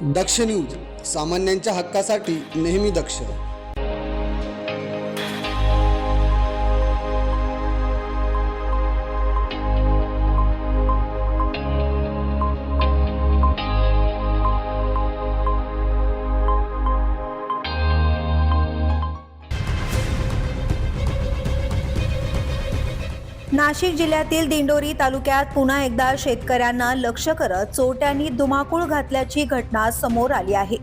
दक्ष news, सामान्यांच्या हक्कासाठी नेहमी दक्ष. नाशिक जिल्ह्यातील दिंडोरी तालुक्यात पुन्हा एकदा शेतकऱ्यांना लक्ष करत चोरट्यांनी धुमाकूळ घातल्याची घटना समोर आली आहे.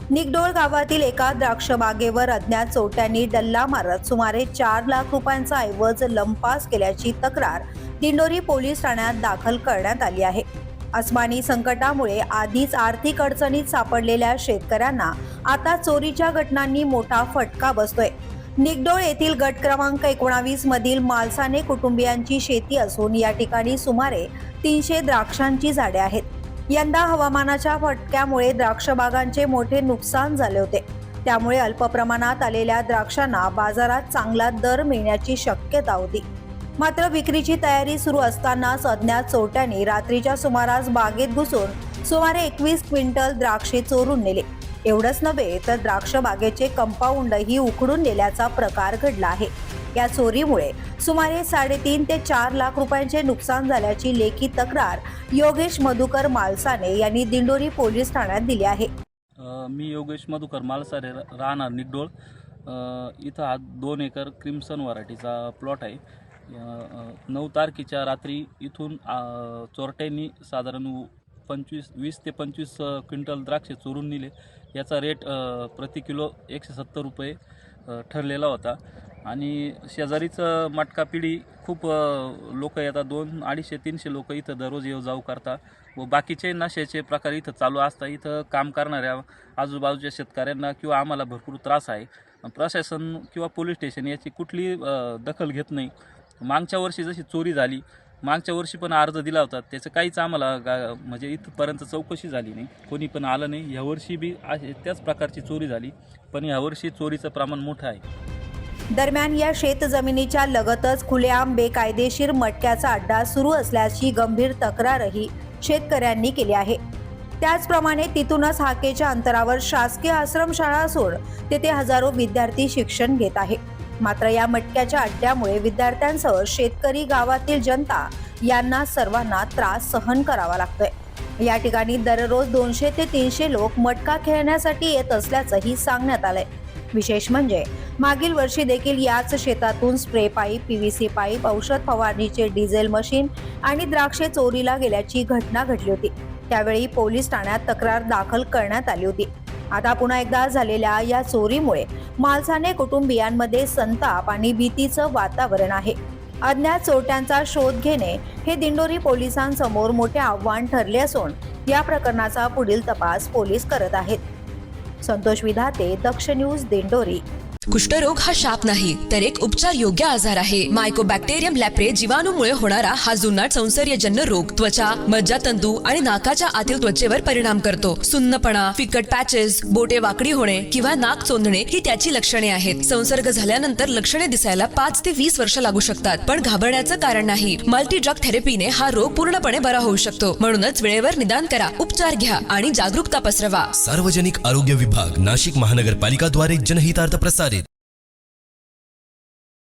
निगडोळ गावातील एका द्राक्ष बागेवर अज्ञात चोरट्यांनी डल्ला मारत सुमारे 4 लाख रुपयांचा ऐवज लंपास केल्याची तक्रार दिंडोरी पोलीस ठाण्यात दाखल करण्यात आली आहे. अस्मानी संकटामुळे आधीच आर्थिक अडचणीत सापडलेल्या शेतकऱ्यांना आता चोरीच्या घटनांनी मोठा फटका बसतोय. निगडोळ येथील गट क्रमांक 19 मधील मालसाने कुटुंबियांची शेती असून या ठिकाणी सुमारे 300 द्राक्षांची झाडे आहेत. यंदा हवामानाच्या फटक्यामुळे द्राक्ष बागांचे मोठे नुकसान झाले होते. त्यामुळे अल्प प्रमाणात आलेल्या द्राक्षांना बाजारात चांगला दर मिळण्याची शक्यता होती. मात्र विक्रीची तयारी सुरू असतानाच अज्ञात चोरट्यांनी रात्रीच्या सुमारास बागेत घुसून सुमारे 21 क्विंटल द्राक्षे चोरून नेले. एवढंच नव्हे तर द्राक्ष बागेचे कंपाऊंडही उखडून नेल्याचा प्रकार घडला आहे. या चोरीमुळे सुमारे 3.5 ते 4 लाख रुपयांचे नुकसान झाल्याची लेखी तक्रार योगेश मधुकर मालसाने यांनी दिंडोरी पोलीस ठाण्यात दिली आहे. मी योगेश मधुकर मालसाने, राहणार निगडोळ. इथं हा 2 एकर क्रिम्सन व्हरायटीचा प्लॉट आहे. 9 तारखेच्या रात्री इथून चोरट्यांनी साधारण 20 ते 25 क्विंटल द्राक्षे चोरून नेले. याचा रेट प्रति किलो 170 रुपये ठरलेला होता. आणि शेजारीच मटका पिढी खूप लोक येतात, 200, 250, 300 लोक इथं दररोज येऊ जाऊ करतात व बाकीचे नशेचे प्रकार इथं चालू असतात. इथं काम करणाऱ्या आजूबाजूच्या शेतकऱ्यांना किंवा आम्हाला भरपूर त्रास आहे. प्रशासन किंवा पोलीस स्टेशन याची कुठली दखल घेत नाही. मागच्या वर्षी जशी चोरी झाली, मागच्या वर्षी पण अर्ज दिला होता, त्याचं काहीच आम्हाला म्हणजे इथपर्यंत चौकशी झाली नाही, कोणी पण आलं नाही. ह्यावर्षी बी त्याच प्रकारची चोरी झाली, पण ह्यावर्षी चोरीचं प्रमाण मोठं आहे. दरम्यान या शेत जमिनीच्या लगतच खुलेआम बेकायदेशीर मटक्याचा अड्डा सुरू असल्याची गंभीर तक्रारही शेतकऱ्यांनी केली आहे. त्याचप्रमाणे तिथूनच हाकेच्या अंतरावर शासकीय आश्रमशाळा असून तेथे हजारो विद्यार्थी शिक्षण घेत आहे. मात्र या मटक्याच्या अड्ड्यामुळे विद्यार्थ्यांसह शेतकरी, गावातील जनता यांना सर्वांना त्रास सहन करावा लागतोय. या ठिकाणी दररोज 200 ते 300 लोक मटका खेळण्यासाठी येत असल्याचंही सांगण्यात आलंय. विशेष म्हणजे मागील वर्षी देखील याच शेतातून स्प्रे पाईप, PVC पाईप, औषध फवारणीचे डिझेल मशीन आणि द्राक्षे चोरीला गेल्याची घटना घडली होती. त्यावेळी पोलीस ठाण्यात तक्रार दाखल करण्यात आली होती. आता पुन्हा एकदा झालेल्या या चोरीमुळे मालसाने कुटुंबियांमध्ये संताप आणि भीतीचं वातावरण आहे. अज्ञात चोरट्यांचा शोध घेणे हे दिंडोरी पोलिसांसमोर मोठे आव्हान ठरले असून या प्रकरणाचा पुढील तपास पोलीस करत आहेत. संतोष विधाते, दक्ष न्यूज, दिंडोरी. कुष्ठरोग हा शाप नाही तर एक उपचार योग्य आजार आहे. मायकोबॅक्टेरियम लॅप्रे जीवाणूमुळे होणारा हा जुनाट संसर्गजन्य रोग त्वचा, मज्जातंतू आणि नाकाच्या आतील त्वचेवर परिणाम करतो. सुन्नपणा, फिकट पॅचेस, बोटे वाकडी होणे किंवा नाक चोंदणे ही त्याची लक्षणे आहेत. संसर्ग झाल्यानंतर लक्षणे दिसायला 5 ते 20 वर्ष लागू शकतात, पण घाबरण्याचं कारण नाही. मल्टी ड्रग थेरपीने हा रोग पूर्णपणे बरा होऊ शकतो. म्हणूनच वेळेवर निदान करा, उपचार घ्या आणि जागरूकता पसरवा. सार्वजनिक आरोग्य विभाग, नाशिक महानगरपालिका द्वारे जनहितार्थ प्रसारित.